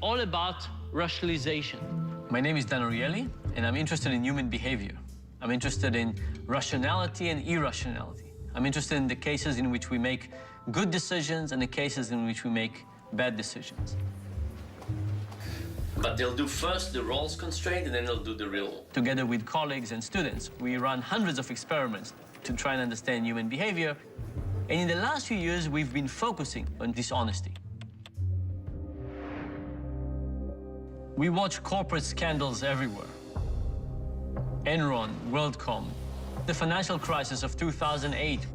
all about rationalization. My name is Dan Ariely, and I'm interested in human behavior. I'm interested in rationality and irrationality. I'm interested in the cases in which we make good decisions and the cases in which we make bad decisions. But they'll do first the roles constraint, and then they'll do the real. Together with colleagues and students, we run hundreds of experiments to try and understand human behavior. And in the last few years, we've been focusing on dishonesty. We watch corporate scandals everywhere. Enron, WorldCom, the financial crisis of 2008.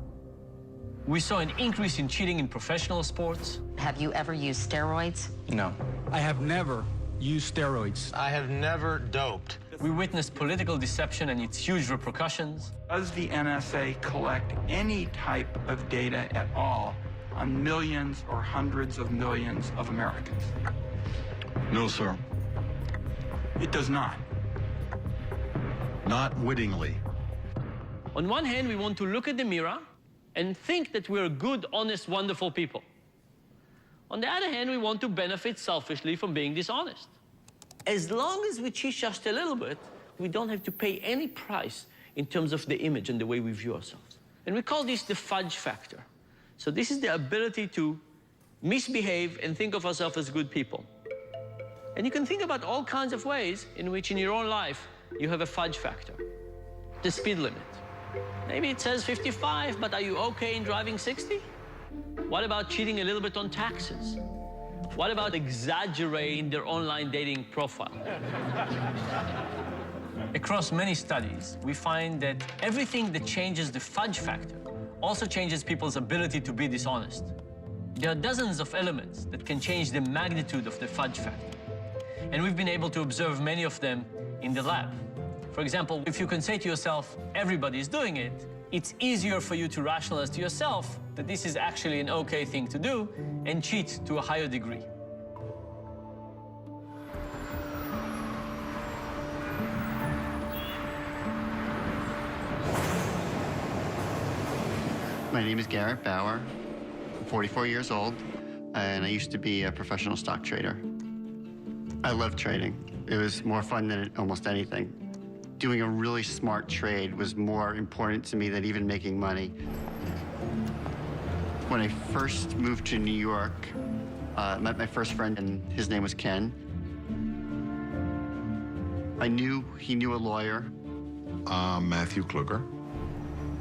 We saw an increase in cheating in professional sports. Have you ever used steroids? No. I have never used steroids. I have never doped. We witnessed political deception and its huge repercussions. Does the NSA collect any type of data at all on millions or hundreds of millions of Americans? No, sir. It does not. Not wittingly. On one hand, we want to look at the mirror and think that we're good, honest, wonderful people. On the other hand, we want to benefit selfishly from being dishonest. As long as we cheat just a little bit, we don't have to pay any price in terms of the image and the way we view ourselves. And we call this the fudge factor. So this is the ability to misbehave and think of ourselves as good people. And you can think about all kinds of ways in which in your own life you have a fudge factor. The speed limit. Maybe it says 55, but are you okay in driving 60? What about cheating a little bit on taxes? What about exaggerating their online dating profile? Across many studies, we find that everything that changes the fudge factor also changes people's ability to be dishonest. There are dozens of elements that can change the magnitude of the fudge factor. And we've been able to observe many of them in the lab. For example, if you can say to yourself, everybody's doing it, it's easier for you to rationalize to yourself that this is actually an okay thing to do and cheat to a higher degree. My name is Garrett Bauer. I'm 44 years old, and I used to be a professional stock trader. I love trading. It was more fun than almost anything. Doing a really smart trade was more important to me than even making money. When I first moved to New York, I met my first friend, and his name was Ken. I knew he knew a lawyer. Matthew Kluger.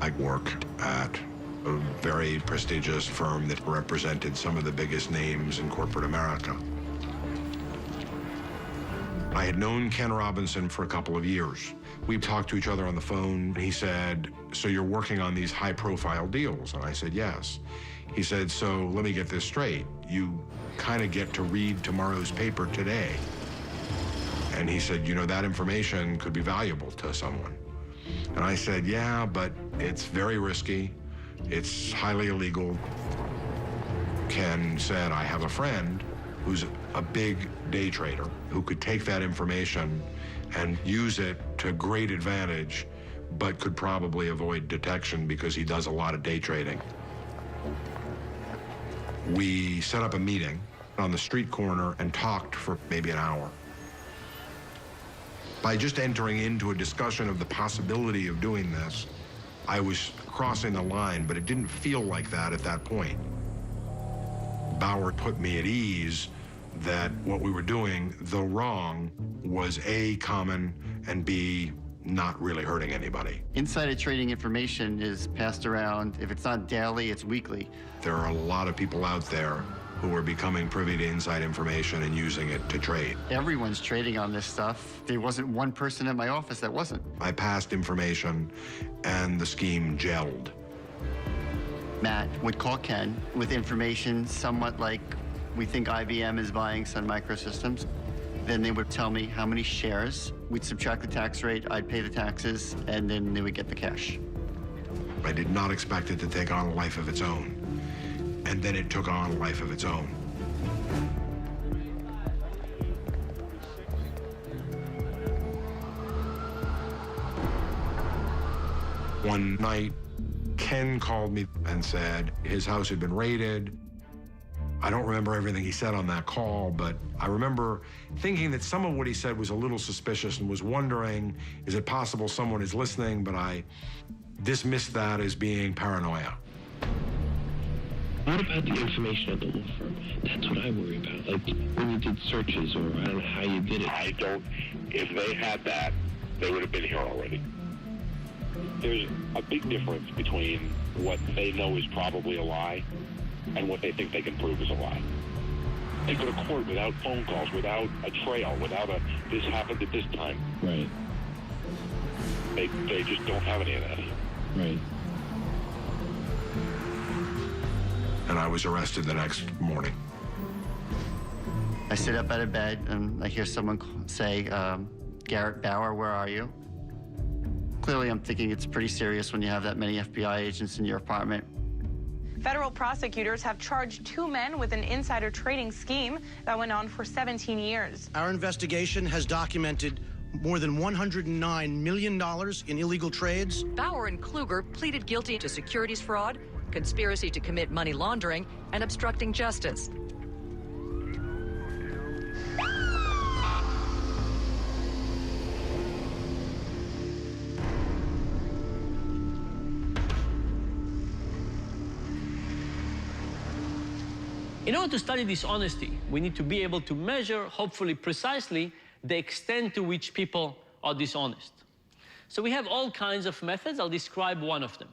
I worked at a very prestigious firm that represented some of the biggest names in corporate America. I had known Ken Robinson for a couple of years. We talked to each other on the phone. He said, so you're working on these high-profile deals? And I said, yes. He said, so let me get this straight. You kind of get to read tomorrow's paper today. And he said, you know, that information could be valuable to someone. And I said, yeah, but it's very risky. It's highly illegal. Ken said, I have a friend who's a big day trader who could take that information and use it to great advantage, but could probably avoid detection because he does a lot of day trading. We set up a meeting on the street corner and talked for maybe an hour. By just entering into a discussion of the possibility of doing this, I was crossing the line, but it didn't feel like that at that point. Bauer put me at ease that what we were doing, though wrong, was A, common, and B, not really hurting anybody. Insider trading information is passed around. If it's not daily, it's weekly. There are a lot of people out there who are becoming privy to inside information and using it to trade. Everyone's trading on this stuff. There wasn't one person in my office that wasn't. I passed information, and the scheme gelled. Matt would call Ken with information somewhat like, we think IBM is buying Sun Microsystems. Then they would tell me how many shares. We'd subtract the tax rate, I'd pay the taxes, and then they would get the cash. I did not expect it to take on a life of its own. And then it took on a life of its own. One night, Ken called me and said his house had been raided. I don't remember everything he said on that call, but I remember thinking that some of what he said was a little suspicious and was wondering, is it possible someone is listening? But I dismissed that as being paranoia. What about the information of the law firm? That's what I worry about. Like when you did searches, or I don't know how you did it. If they had that, they would have been here already. There's a big difference between what they know is probably a lie and what they think they can prove is a lie. They go to court without phone calls, without a trail, without a this happened at this time. Right. They just don't have any of that. Right. And I was arrested the next morning. I sit up out of bed and I hear someone say, Garrett Bauer, where are you? Clearly, I'm thinking it's pretty serious when you have that many FBI agents in your apartment. Federal prosecutors have charged 2 men with an insider trading scheme that went on for 17 years. Our investigation has documented more than $109 million in illegal trades. Bauer and Kluger pleaded guilty to securities fraud, conspiracy to commit money laundering, and obstructing justice. In order to study dishonesty, we need to be able to measure, hopefully precisely, the extent to which people are dishonest. So we have all kinds of methods. I'll describe one of them.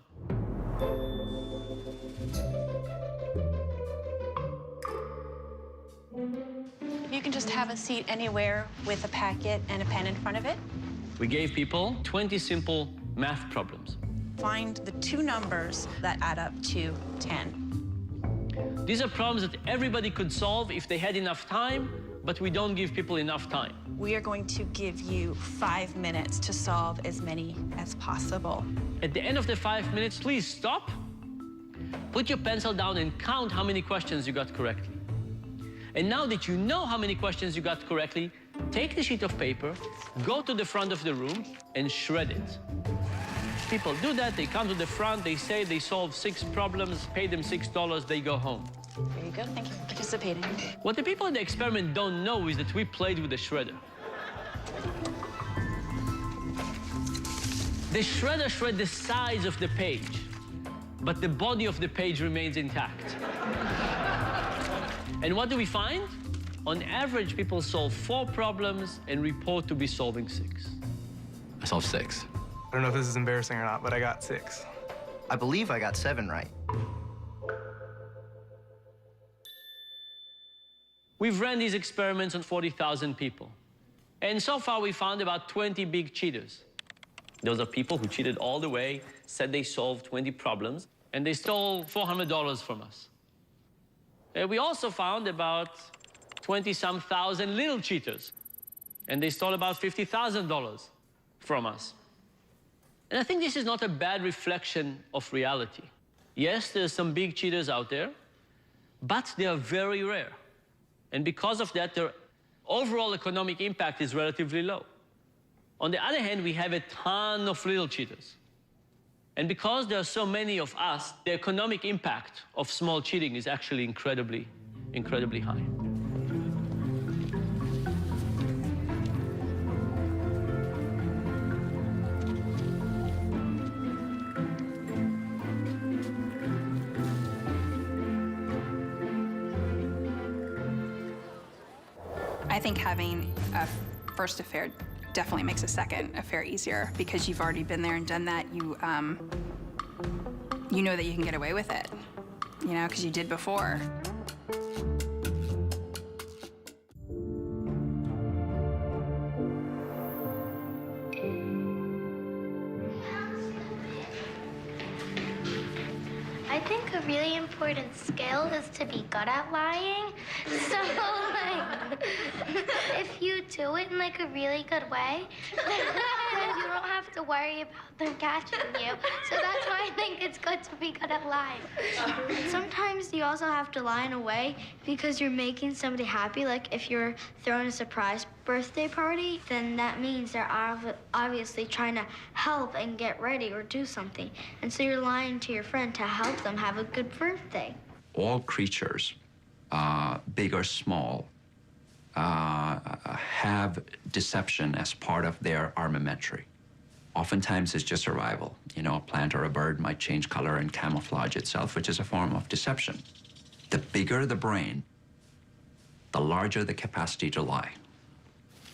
You can just have a seat anywhere with a packet and a pen in front of it. We gave people 20 simple math problems. Find the 2 numbers that add up to 10. These are problems that everybody could solve if they had enough time, but we don't give people enough time. We are going to give you 5 minutes to solve as many as possible. At the end of the 5 minutes, please stop, put your pencil down and count how many questions you got correctly. And now that you know how many questions you got correctly, take the sheet of paper, go to the front of the room, and shred it. People do that, they come to the front, they say they solved 6 problems, pay them $6, they go home. There you go, thank you for participating. What the people in the experiment don't know is that we played with the shredder. The shredder shred the size of the page, but the body of the page remains intact. And what do we find? On average, people solve 4 problems and report to be solving 6. I solved 6. I don't know if this is embarrassing or not, but I got 6. I believe I got 7 right. We've ran these experiments on 40,000 people. And so far, we found about 20 big cheaters. Those are people who cheated all the way, said they solved 20 problems, and they stole $400 from us. And we also found about 20-some thousand little cheaters, and they stole about $50,000 from us. And I think this is not a bad reflection of reality. Yes, there's some big cheaters out there, but they are very rare. And because of that, their overall economic impact is relatively low. On the other hand, we have a ton of little cheaters. And because there are so many of us, the economic impact of small cheating is actually incredibly, incredibly high. I think having a first affair definitely makes a second affair easier because you've already been there and done that. You know that you can get away with it, you know, because you did before. I think a really important skill is to be good at lying. So, like, if you do it in, like, a really good way, then you don't have to worry about them catching you. So that's why I think it's good to be good at lying. Sometimes you also have to lie in a way because you're making somebody happy. Like, if you're throwing a surprise birthday party, then that means they're obviously trying to help and get ready or do something. And so you're lying to your friend to help them have a good birthday. All creatures big or small, have deception as part of their armamentary. Oftentimes it's just survival. You know, a plant or a bird might change color and camouflage itself, which is a form of deception. The bigger the brain, the larger the capacity to lie.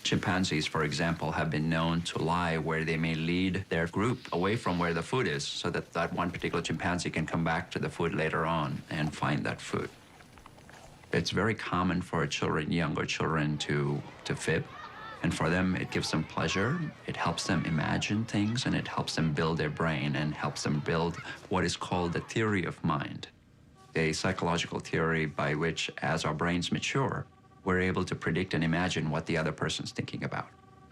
Chimpanzees, for example, have been known to lie where they may lead their group away from where the food is so that that one particular chimpanzee can come back to the food later on and find that food. It's very common for children, younger children, to fib. And for them, it gives them pleasure. It helps them imagine things, and it helps them build their brain and helps them build what is called the theory of mind, a psychological theory by which, as our brains mature, we're able to predict and imagine what the other person's thinking about.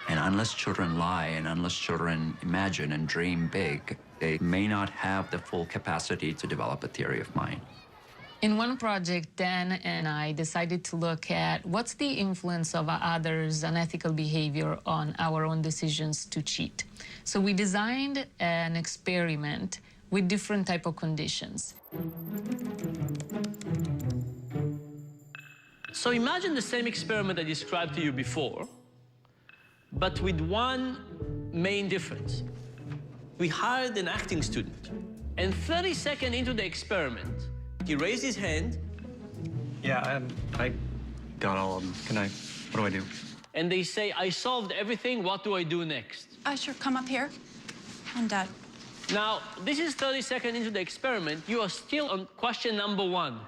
And unless children lie and unless children imagine and dream big, they may not have the full capacity to develop a theory of mind. In one project, Dan and I decided to look at what's the influence of others' unethical behavior on our own decisions to cheat. So we designed an experiment with different type of conditions. So imagine the same experiment I described to you before, but with one main difference. We hired an acting student, and 30 seconds into the experiment, he raised his hand. Yeah, I got all of them. What do I do? And they say, I solved everything, what do I do next? Sure, come up here. I'm Dad. Now, this is 30 seconds into the experiment. You are still on question number 1.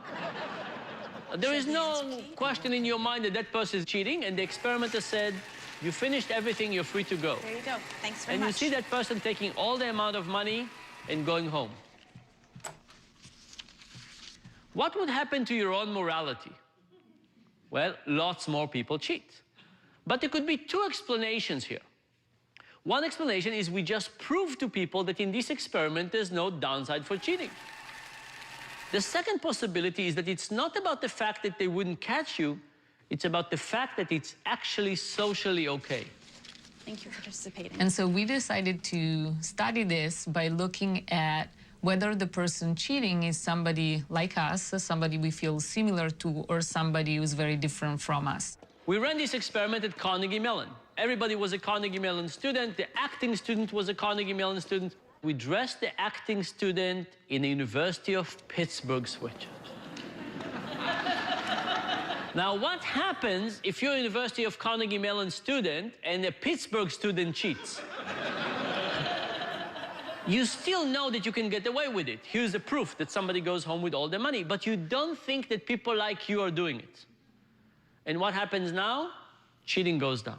There is no question in your mind that that person is cheating, and the experimenter said, you finished everything, you're free to go. There you go. Thanks very much. And you see that person taking all the amount of money and going home. What would happen to your own morality? Well, lots more people cheat. But there could be two explanations here. One explanation is we just proved to people that in this experiment there's no downside for cheating. The second possibility is that it's not about the fact that they wouldn't catch you, it's about the fact that it's actually socially okay. Thank you for participating. And so we decided to study this by looking at whether the person cheating is somebody like us, somebody we feel similar to, or somebody who's very different from us. We ran this experiment at Carnegie Mellon. Everybody was a Carnegie Mellon student. The acting student was a Carnegie Mellon student. We dressed the acting student in a University of Pittsburgh sweatshirt. Now, what happens if you're a University of Carnegie Mellon student and a Pittsburgh student cheats? You still know that you can get away with it. Here's the proof that somebody goes home with all the money, but you don't think that people like you are doing it. And what happens now? Cheating goes down.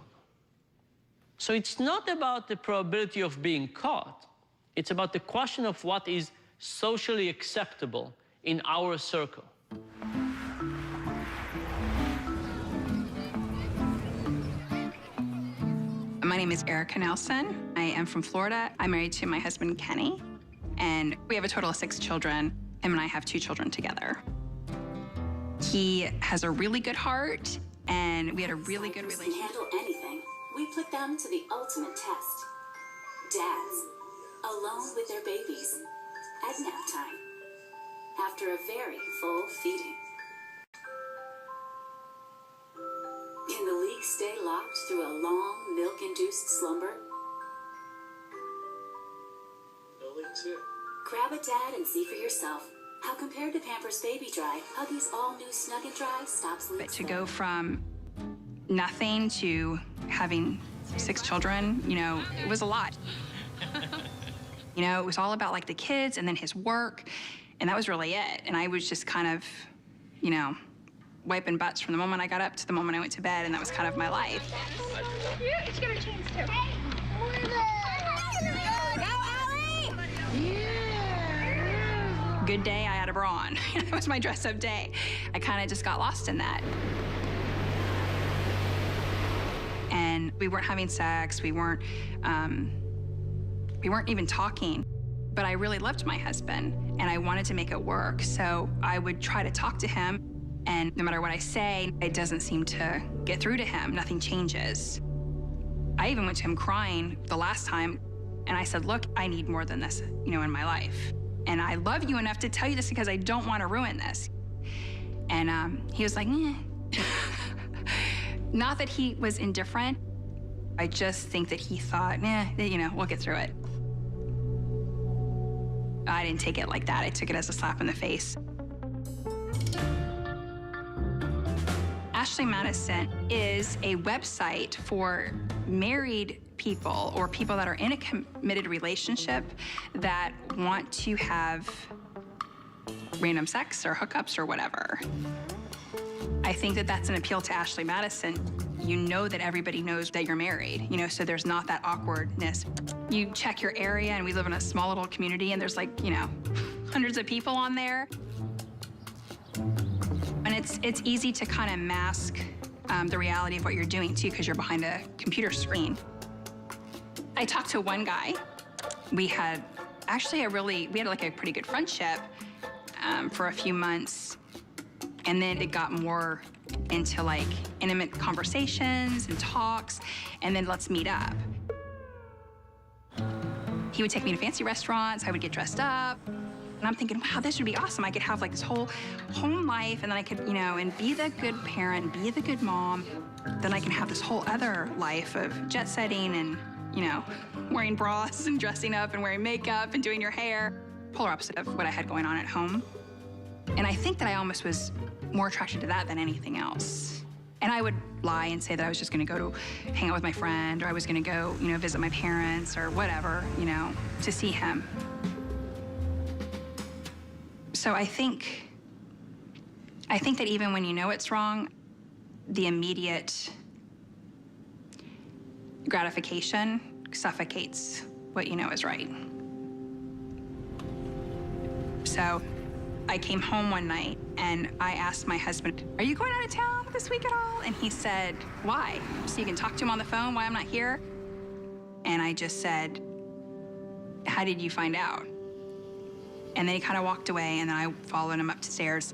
So it's not about the probability of being caught. It's about the question of what is socially acceptable in our circle. My name is Erica Nelson. I am from Florida. I'm married to my husband, Kenny, and we have a total of 6 children. Him and I have 2 children together. He has a really good heart, and we had a really good relationship. Can handle anything. We put them to the ultimate test. Dads, alone with their babies, at nap time, after a very full feeding. Can the leak stay locked through a long, milk-induced slumber? No leaks here. Grab a dad and see for yourself how, compared to Pampers Baby Dry, Huggies all-new Snug & Dry stops leaks. But to go from nothing to having 6 children, you know, it was a lot. You know, it was all about, like, the kids and then his work, and that was really it. And I was just kind of, you know, wiping butts from the moment I got up to the moment I went to bed, and that was kind of my life. It's gonna change too. Good day, I had a bra on. That was my dress-up day. I kind of just got lost in that. And we weren't having sex. We weren't even talking. But I really loved my husband, and I wanted to make it work. So I would try to talk to him, and no matter what I say, it doesn't seem to get through to him. Nothing changes. I even went to him crying the last time, and I said, look, I need more than this, you know, in my life. And I love you enough to tell you this because I don't want to ruin this. And he was like, eh. Not that he was indifferent. I just think that he thought, we'll get through it. I didn't take it like that. I took it as a slap in the face. Ashley Madison is a website for married people or people that are in a committed relationship that want to have random sex or hookups or whatever. I think that that's an appeal to Ashley Madison. You know that everybody knows that you're married, so there's not that awkwardness. You check your area, and we live in a small little community, and there's hundreds of people on there. And it's easy to kind of mask the reality of what you're doing too, because you're behind a computer screen. I talked to one guy. We had actually a pretty good friendship for a few months. And then it got more into intimate conversations and talks, and then let's meet up. He would take me to fancy restaurants, I would get dressed up. And I'm thinking, wow, this would be awesome. I could have this whole home life, and then I could, and be the good parent, and be the good mom. Then I can have this whole other life of jet setting and, wearing bras and dressing up and wearing makeup and doing your hair. Polar opposite of what I had going on at home. And I think that I almost was more attracted to that than anything else. And I would lie and say that I was just gonna go to hang out with my friend, or I was gonna go, visit my parents or whatever, to see him. So I think that even when you know it's wrong, the immediate gratification suffocates what you know is right. So I came home one night and I asked my husband, are you going out of town this week at all? And he said, why? So you can talk to him on the phone, why I'm not here? And I just said, how did you find out? And then he kind of walked away, and then I followed him upstairs.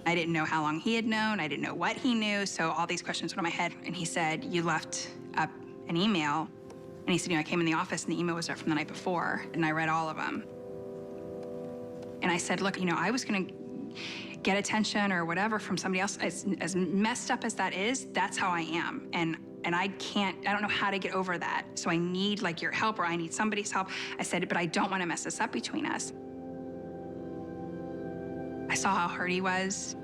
I didn't know how long he had known. I didn't know what he knew. So all these questions went in my head. And he said, you left up an email. And he said, I came in the office and the email was there from the night before. And I read all of them. And I said, look, I was going to get attention or whatever from somebody else. As messed up as that is, that's how I am. And I don't know how to get over that. So I need your help, or I need somebody's help. I said, but I don't want to mess this up between us. I saw how hurt he was,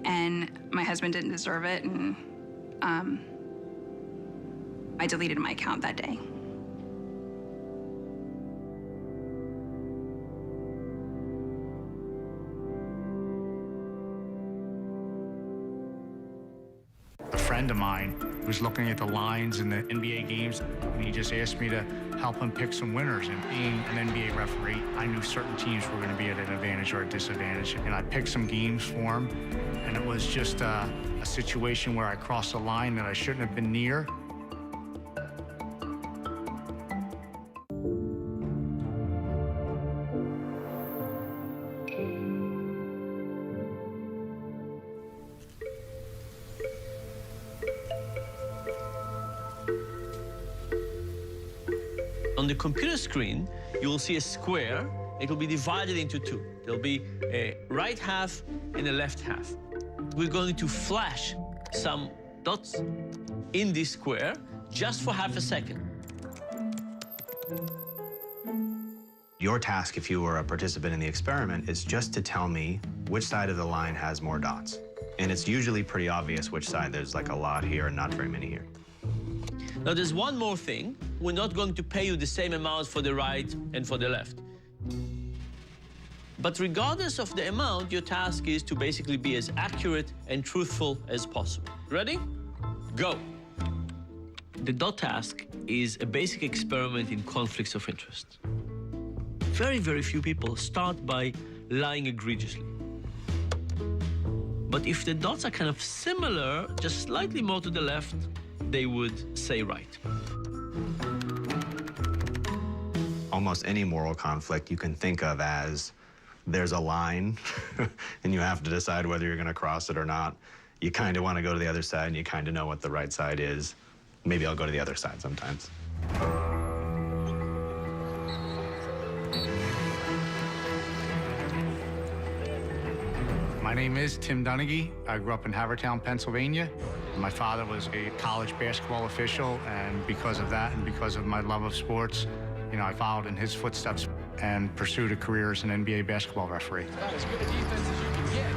and my husband didn't deserve it, and I deleted my account that day. A friend of mine was looking at the lines in the NBA games, and he just asked me to help him pick some winners. And being an NBA referee, I knew certain teams were going to be at an advantage or a disadvantage. And I picked some games for him, and it was just a situation where I crossed a line that I shouldn't have been near. On the computer screen, you will see a square. It will be divided into two. There'll be a right half and a left half. We're going to flash some dots in this square just for half a second. Your task, if you were a participant in the experiment, is just to tell me which side of the line has more dots. And it's usually pretty obvious which side. There's a lot here and not very many here. Now, there's one more thing. We're not going to pay you the same amount for the right and for the left. But regardless of the amount, your task is to basically be as accurate and truthful as possible. Ready? Go. The dot task is a basic experiment in conflicts of interest. Very, very few people start by lying egregiously. But if the dots are kind of similar, just slightly more to the left, they would say right. Almost any moral conflict you can think of as there's a line and you have to decide whether you're going to cross it or not. You kind of want to go to the other side, and you kind of know what the right side is. Maybe I'll go to the other side sometimes. My name is Tim Donaghy. I grew up in Havertown, Pennsylvania. My father was a college basketball official, and because of that and because of my love of sports, I followed in his footsteps and pursued a career as an NBA basketball referee. Not as good a defense as you can get.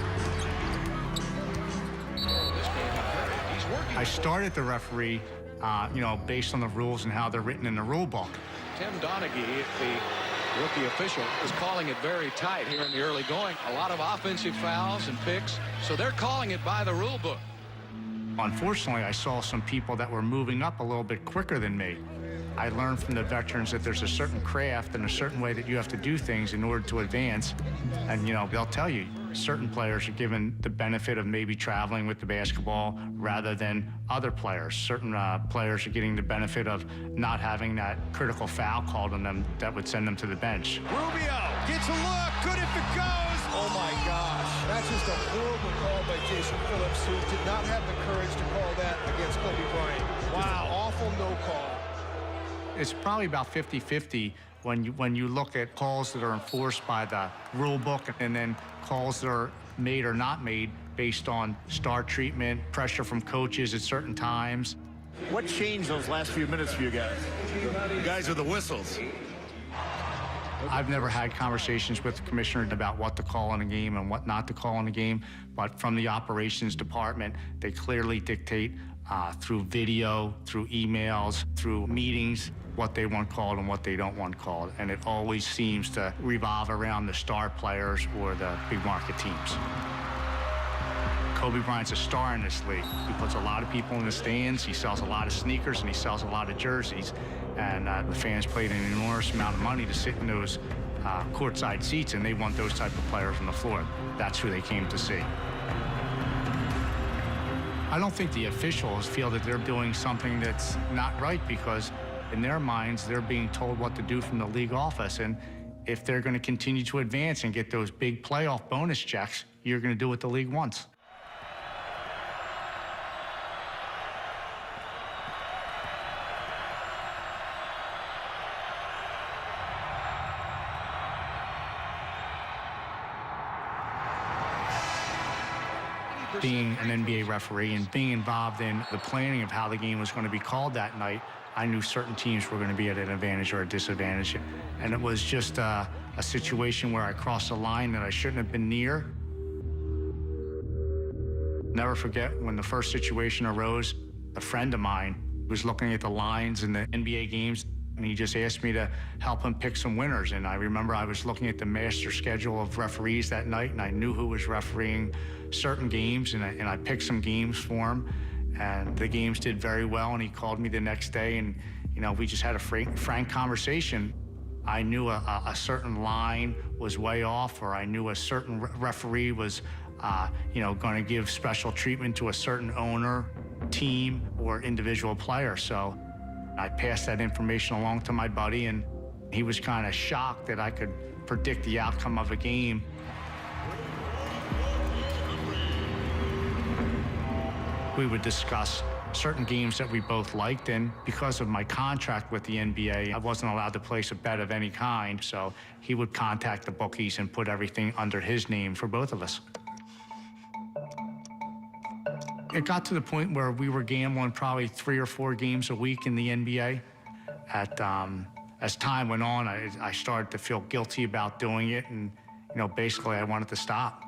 This game imperative. He's working. I started the referee, based on the rules and how they're written in the rule book. Tim Donaghy, the rookie official, is calling it very tight here in the early going. A lot of offensive fouls and picks, so they're calling it by the rule book. Unfortunately, I saw some people that were moving up a little bit quicker than me. I learned from the veterans that there's a certain craft and a certain way that you have to do things in order to advance. And, they'll tell you, certain players are given the benefit of maybe traveling with the basketball rather than other players. Certain players are getting the benefit of not having that critical foul called on them that would send them to the bench. Rubio gets a look. Good if it goes. Oh, my gosh. That's just a horrible call by Jason Phillips, who did not have the courage to call that against Kobe Bryant. Wow. Awful no call. It's probably about 50-50 when you look at calls that are enforced by the rule book and then calls that are made or not made based on star treatment, pressure from coaches at certain times. What changed those last few minutes for you guys? You guys with the whistles. I've never had conversations with the commissioner about what to call in a game and what not to call in a game, but from the operations department, they clearly dictate through video, through emails, through meetings, what they want called and what they don't want called. And it always seems to revolve around the star players or the big market teams. Kobe Bryant's a star in this league. He puts a lot of people in the stands, he sells a lot of sneakers, and he sells a lot of jerseys. And the fans paid an enormous amount of money to sit in those courtside seats, and they want those type of players on the floor. That's who they came to see. I don't think the officials feel that they're doing something that's not right, because in their minds, they're being told what to do from the league office. And if they're going to continue to advance and get those big playoff bonus checks, you're going to do what the league wants. Being an NBA referee and being involved in the planning of how the game was going to be called that night, I knew certain teams were going to be at an advantage or a disadvantage. And it was just a situation where I crossed a line that I shouldn't have been near. Never forget when the first situation arose, a friend of mine was looking at the lines in the NBA games, and he just asked me to help him pick some winners. And I remember I was looking at the master schedule of referees that night, and I knew who was refereeing certain games, and I picked some games for him. And the games did very well, and he called me the next day, and we just had a frank conversation. I knew a certain line was way off, or I knew a certain referee was going to give special treatment to a certain owner, team, or individual player. So I passed that information along to my buddy, and he was kind of shocked that I could predict the outcome of a game. We would discuss certain games that we both liked, and because of my contract with the NBA, I wasn't allowed to place a bet of any kind, so he would contact the bookies and put everything under his name for both of us. It got to the point where we were gambling probably 3 or 4 games a week in the NBA. As time went on, I started to feel guilty about doing it, and basically I wanted to stop.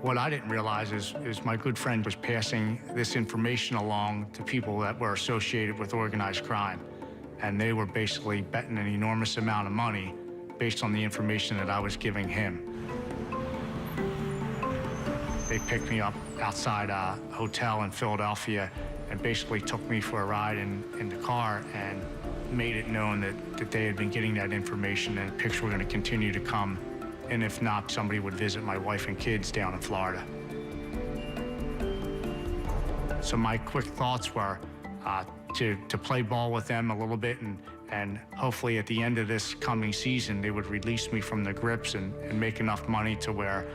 What I didn't realize is my good friend was passing this information along to people that were associated with organized crime. And they were basically betting an enormous amount of money based on the information that I was giving him. They picked me up outside a hotel in Philadelphia and basically took me for a ride in the car and made it known that they had been getting that information and picks were going to continue to come. And if not, somebody would visit my wife and kids down in Florida. So my quick thoughts were to play ball with them a little bit, and hopefully at the end of this coming season, they would release me from the grips and make enough money to where,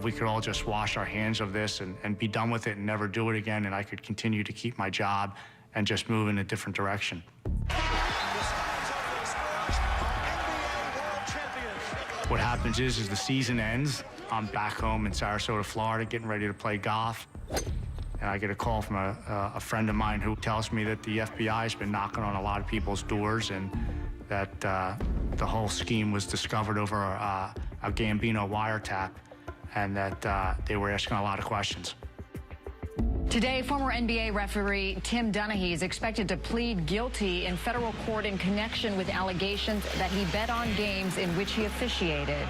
we could all just wash our hands of this and be done with it and never do it again, and I could continue to keep my job and just move in a different direction. What happens is the season ends. I'm back home in Sarasota, Florida, getting ready to play golf. And I get a call from a friend of mine who tells me that the FBI has been knocking on a lot of people's doors and that the whole scheme was discovered over a Gambino wiretap and that they were asking a lot of questions. Today, former NBA referee Tim Donaghy is expected to plead guilty in federal court in connection with allegations that he bet on games in which he officiated.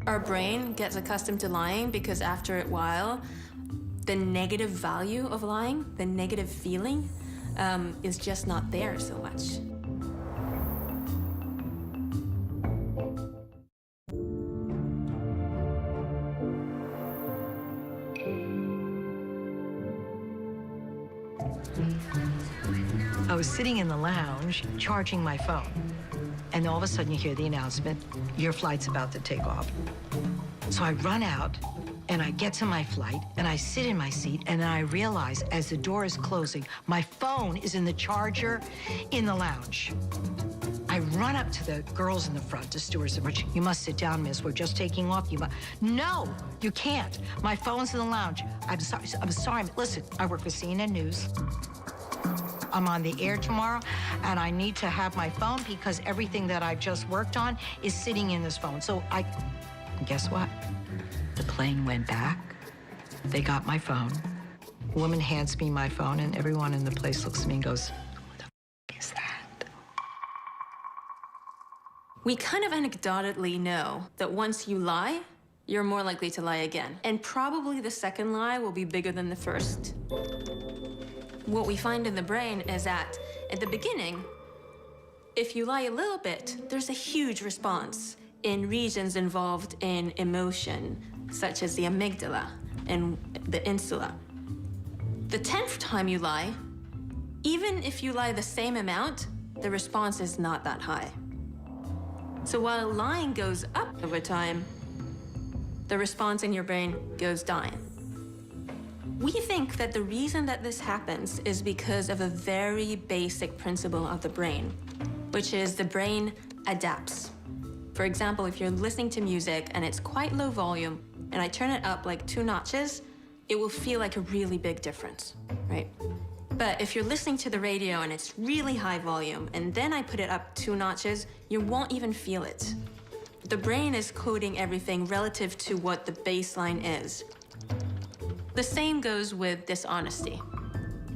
Our brain gets accustomed to lying because after a while, the negative value of lying, the negative feeling, is just not there so much. I was sitting in the lounge charging my phone, and all of a sudden you hear the announcement, your flight's about to take off. So I run out, and I get to my flight, and I sit in my seat, and then I realize as the door is closing, my phone is in the charger in the lounge. I run up to the girls in the front, the stewards, which you must sit down, miss, we're just taking off. No, you can't. My phone's in the lounge. I'm sorry, listen, I work for CNN News. I'm on the air tomorrow, and I need to have my phone because everything that I've just worked on is sitting in this phone. So guess what? The plane went back. They got my phone. A woman hands me my phone, and everyone in the place looks at me and goes, who the f is that? We kind of anecdotally know that once you lie, you're more likely to lie again. And probably the second lie will be bigger than the first. What we find in the brain is that at the beginning, if you lie a little bit, there's a huge response in regions involved in emotion, such as the amygdala and the insula. The 10th time you lie, even if you lie the same amount, the response is not that high. So while lying goes up over time, the response in your brain goes down. We think that the reason that this happens is because of a very basic principle of the brain, which is the brain adapts. For example, if you're listening to music and it's quite low volume, and I turn it up like 2 notches, it will feel like a really big difference, right? But if you're listening to the radio and it's really high volume, and then I put it up 2 notches, you won't even feel it. The brain is coding everything relative to what the baseline is. The same goes with dishonesty.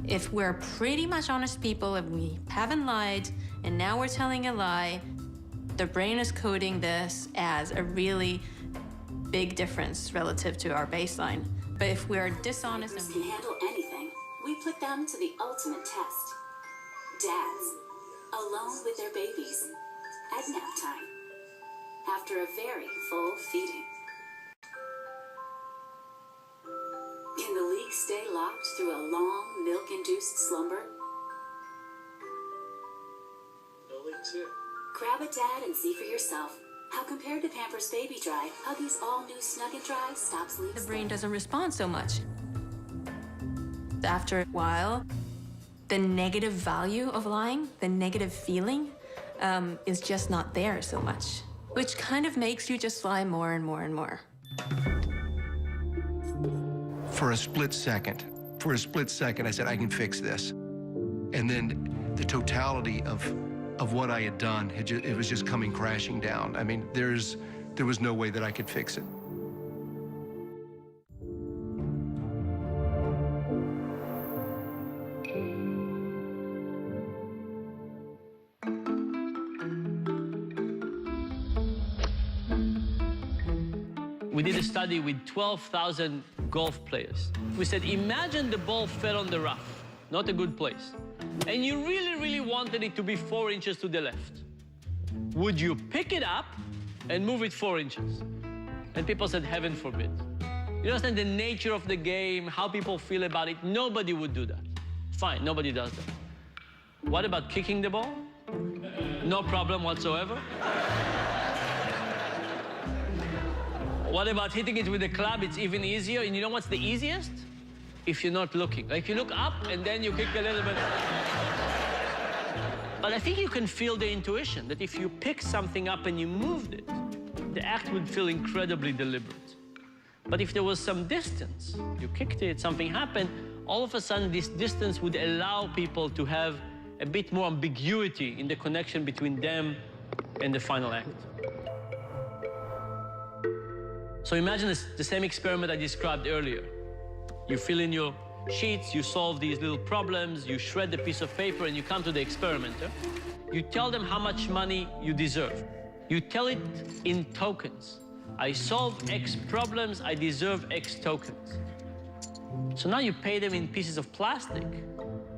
If we're pretty much honest people and we haven't lied, and now we're telling a lie, the brain is coding this as a really big difference relative to our baseline. But if we're dishonest and can handle anything, we put them to the ultimate test. Dads, alone with their babies, at nap time, after a very full feeding. Can the league stay locked through a long, milk-induced slumber? No league too. Grab a dad and see for yourself how, compared to Pampers Baby Dry, Huggies all-new Snug & Dry stops leaks. the brain doesn't respond so much. After a while, the negative value of lying, the negative feeling, is just not there so much, which kind of makes you just lie more and more and more. For a split second, I said, I can fix this. And then the totality of what I had done, it was just coming crashing down. I mean, there was no way that I could fix it. We did a study with 12,000 golf players. We said, imagine the ball fell on the rough, not a good place, and you really, really wanted it to be 4 inches to the left. Would you pick it up and move it 4 inches? And people said, heaven forbid. You understand the nature of the game, how people feel about it? Nobody would do that. Fine, nobody does that. What about kicking the ball? No problem whatsoever. What about hitting it with a club? It's even easier. And you know what's the easiest? If you're not looking. Like, you look up and then you kick a little bit. But I think you can feel the intuition that if you pick something up and you moved it, the act would feel incredibly deliberate. But if there was some distance, you kicked it, something happened, all of a sudden this distance would allow people to have a bit more ambiguity in the connection between them and the final act. So imagine the same experiment I described earlier. You fill in your sheets, you solve these little problems, you shred the piece of paper, and you come to the experimenter. You tell them how much money you deserve. You tell it in tokens. I solved X problems, I deserve X tokens. So now you pay them in pieces of plastic.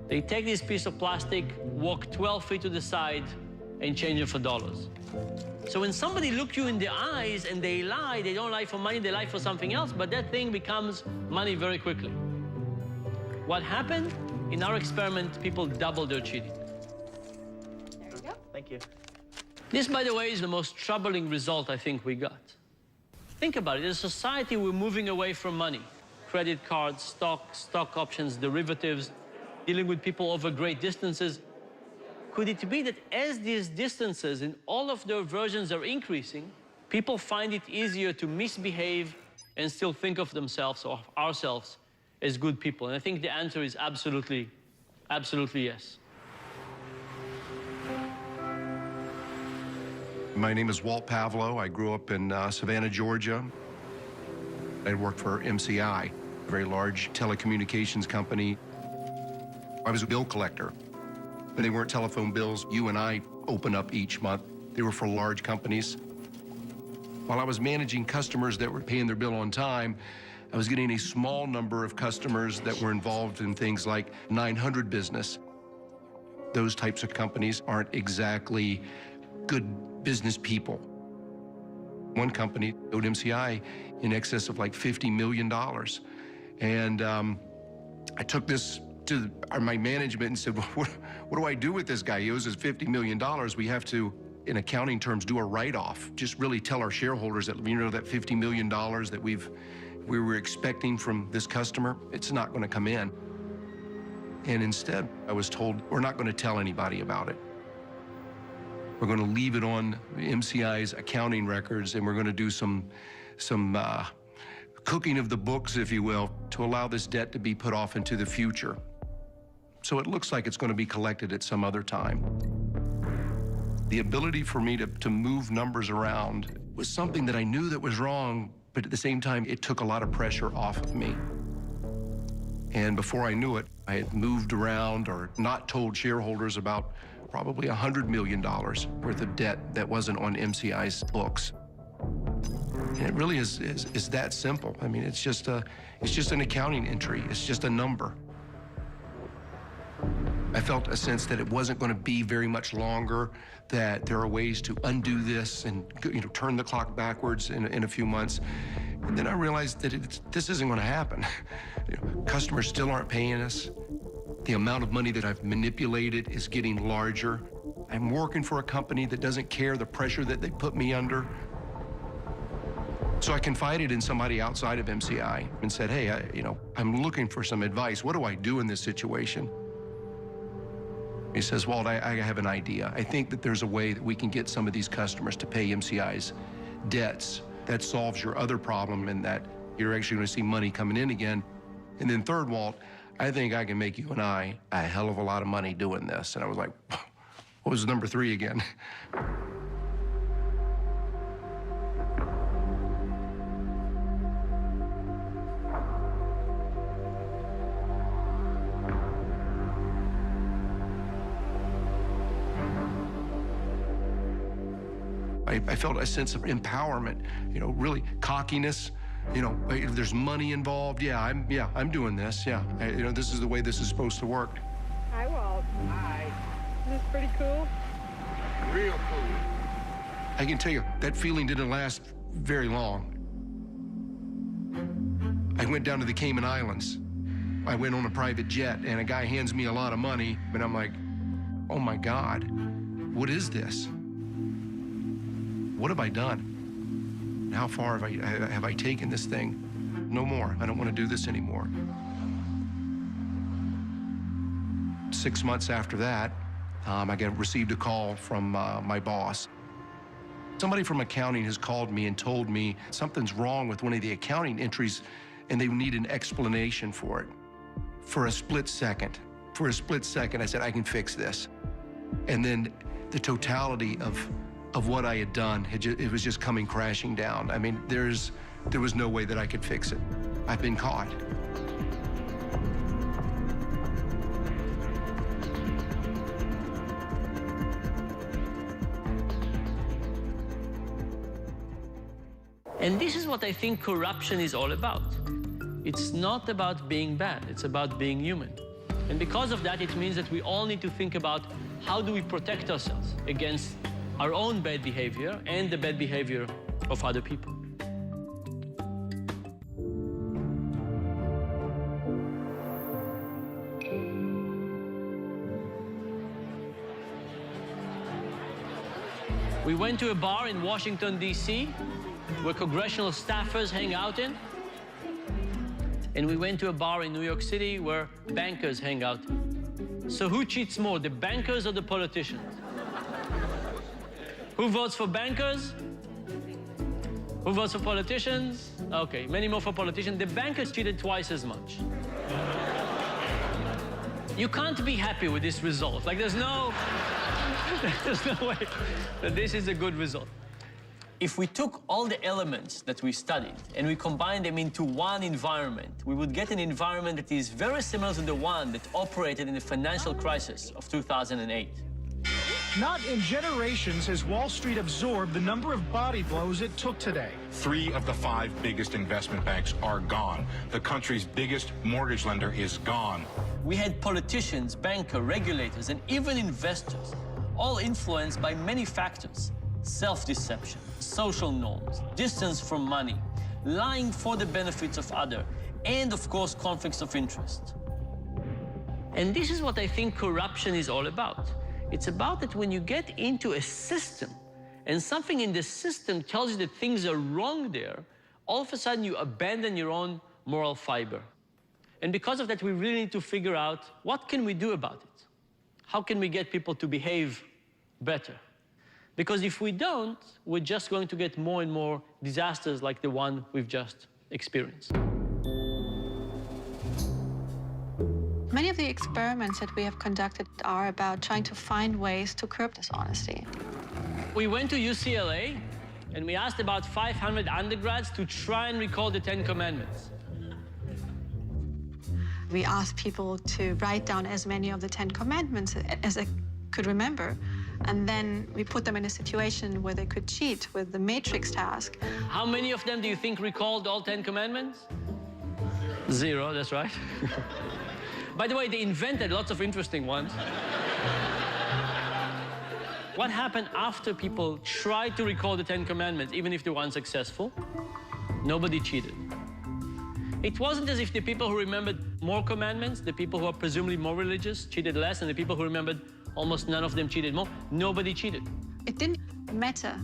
They take this piece of plastic, walk 12 feet to the side, and change it for dollars. So when somebody looks you in the eyes and they lie, they don't lie for money, they lie for something else, but that thing becomes money very quickly. What happened? In our experiment, people doubled their cheating. There you go. Thank you. This, by the way, is the most troubling result I think we got. Think about it. As a society, we're moving away from money. Credit cards, stock options, derivatives, dealing with people over great distances. Could it be that as these distances in all of their versions are increasing, people find it easier to misbehave and still think of themselves or of ourselves as good people? And I think the answer is absolutely, absolutely yes. My name is Walt Pavlo. I grew up in Savannah, Georgia. I worked for MCI, a very large telecommunications company. I was a bill collector. And they weren't telephone bills you and I open up each month. They were for large companies. While I was managing customers that were paying their bill on time, I was getting a small number of customers that were involved in things like 900 business. Those types of companies aren't exactly good business people. One company owed MCI in excess of like $50 million. And I took this to my management and said, well, what do I do with this guy? He owes us $50 million. We have to, in accounting terms, do a write-off. Just really tell our shareholders that, you know, that $50 million that we were expecting from this customer, it's not going to come in. And instead, I was told, we're not going to tell anybody about it. We're going to leave it on MCI's accounting records, and we're going to do some cooking of the books, if you will, to allow this debt to be put off into the future. So it looks like it's going to be collected at some other time. The ability for me to move numbers around was something that I knew that was wrong, but at the same time, it took a lot of pressure off of me. And before I knew it, I had moved around or not told shareholders about probably $100 million worth of debt that wasn't on MCI's books. And it really is that simple. I mean, it's just an accounting entry. It's just a number. I felt a sense that it wasn't going to be very much longer, that there are ways to undo this and, you know, turn the clock backwards in a few months. And then I realized that this isn't going to happen. You know, customers still aren't paying us. The amount of money that I've manipulated is getting larger. I'm working for a company that doesn't care the pressure that they put me under. So I confided in somebody outside of MCI and said, hey, I'm looking for some advice. What do I do in this situation? He says, Walt, I have an idea. I think that there's a way that we can get some of these customers to pay MCI's debts. That solves your other problem, and that you're actually going to see money coming in again. And then third, Walt, I think I can make you and I a hell of a lot of money doing this. And I was like, what was number 3 again? I felt a sense of empowerment, you know, really cockiness. You know, if there's money involved, I'm doing this. Yeah, this is the way this is supposed to work. Hi, Walt. Hi. Isn't this pretty cool? Real cool. I can tell you, that feeling didn't last very long. I went down to the Cayman Islands. I went on a private jet, and a guy hands me a lot of money, and I'm like, oh my God, what is this? What have I done? How far have I taken this thing? No more. I don't want to do this anymore. 6 months after that, I received a call from my boss. Somebody from accounting has called me and told me something's wrong with one of the accounting entries and they need an explanation for it. For a split second, I said, I can fix this. And then the totality of what I had done, it was just coming crashing down. I mean, there was no way that I could fix it. I've been caught. And this is what I think corruption is all about. It's not about being bad, it's about being human. And because of that, it means that we all need to think about how do we protect ourselves against our own bad behavior and the bad behavior of other people. We went to a bar in Washington, D.C., where congressional staffers hang out in. And we went to a bar in New York City where bankers hang out. So who cheats more, the bankers or the politicians? Who votes for bankers? Who votes for politicians? Okay, many more for politicians. The bankers cheated twice as much. You can't be happy with this result. Like, there's no way that this is a good result. If we took all the elements that we studied and we combined them into one environment, we would get an environment that is very similar to the one that operated in the financial crisis of 2008. Not in generations has Wall Street absorbed the number of body blows it took today. 3 of the 5 biggest investment banks are gone. The country's biggest mortgage lender is gone. We had politicians, bankers, regulators, and even investors, all influenced by many factors. Self-deception, social norms, distance from money, lying for the benefits of others, and of course, conflicts of interest. And this is what I think corruption is all about. It's about that when you get into a system and something in the system tells you that things are wrong there, all of a sudden you abandon your own moral fiber. And because of that, we really need to figure out what can we do about it? How can we get people to behave better? Because if we don't, we're just going to get more and more disasters like the one we've just experienced. Many of the experiments that we have conducted are about trying to find ways to curb dishonesty. We went to UCLA, and we asked about 500 undergrads to try and recall the 10 Commandments. We asked people to write down as many of the 10 Commandments as they could remember. And then we put them in a situation where they could cheat with the matrix task. How many of them do you think recalled all 10 Commandments? 0, that's right. By the way, they invented lots of interesting ones. What happened after people tried to recall the 10 Commandments, even if they were unsuccessful? Nobody cheated. It wasn't as if the people who remembered more commandments, the people who are presumably more religious, cheated less, and the people who remembered almost none of them cheated more. Nobody cheated. It didn't matter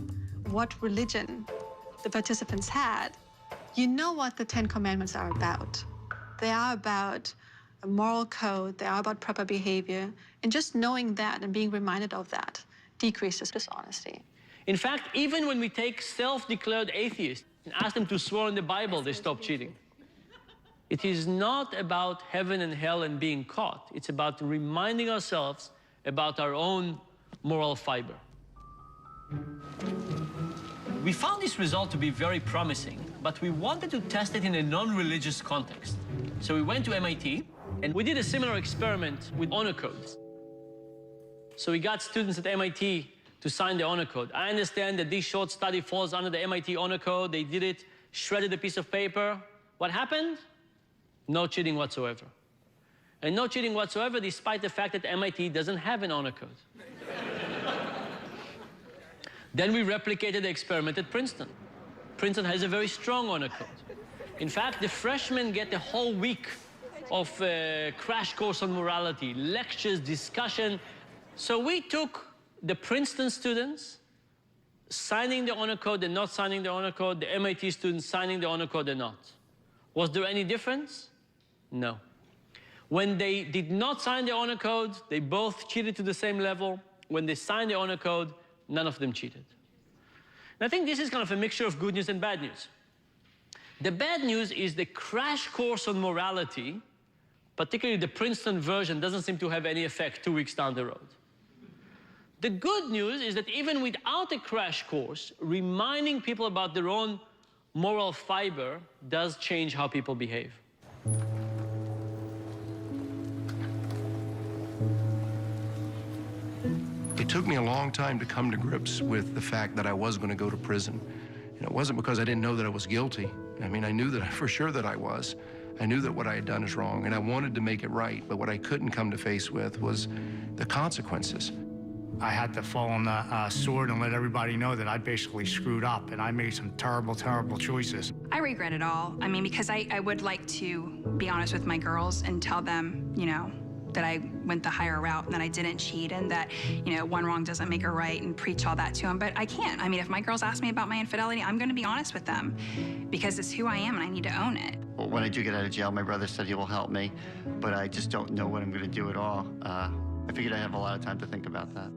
what religion the participants had. You know what the 10 Commandments are about. They are about a moral code. They are about proper behavior. And just knowing that and being reminded of that decreases dishonesty. In fact, even when we take self-declared atheists and ask them to swear in the Bible, they stop cheating. It is not about heaven and hell and being caught. It's about reminding ourselves about our own moral fiber. We found this result to be very promising, but we wanted to test it in a non-religious context. So we went to MIT, and we did a similar experiment with honor codes. So we got students at MIT to sign the honor code. I understand that this short study falls under the MIT honor code. They did it, shredded a piece of paper. What happened? No cheating whatsoever. And no cheating whatsoever, despite the fact that MIT doesn't have an honor code. Then we replicated the experiment at Princeton. Princeton has a very strong honor code. In fact, the freshmen get a whole week of crash course on morality, lectures, discussion. So we took the Princeton students signing the honor code and not signing the honor code, the MIT students signing the honor code and not. Was there any difference? No. When they did not sign the honor code, they both cheated to the same level. When they signed the honor code, none of them cheated. And I think this is kind of a mixture of good news and bad news. The bad news is the crash course on morality, particularly the Princeton version, doesn't seem to have any effect 2 weeks down the road. The good news is that even without a crash course, reminding people about their own moral fiber does change how people behave. It took me a long time to come to grips with the fact that I was going to go to prison. And it wasn't because I didn't know that I was guilty. I mean, I knew that for sure that I was. I knew that what I had done is wrong, and I wanted to make it right. But what I couldn't come to face with was the consequences. I had to fall on the sword and let everybody know that I basically screwed up, and I made some terrible, terrible choices. I regret it all. I mean, because I would like to be honest with my girls and tell them, you know, that I went the higher route and that I didn't cheat and that, you know, one wrong doesn't make a right and preach all that to them. But I can't. I mean, if my girls ask me about my infidelity, I'm going to be honest with them because it's who I am and I need to own it. Well, when I do get out of jail, my brother said he will help me, but I just don't know what I'm going to do at all. I figured I have a lot of time to think about that.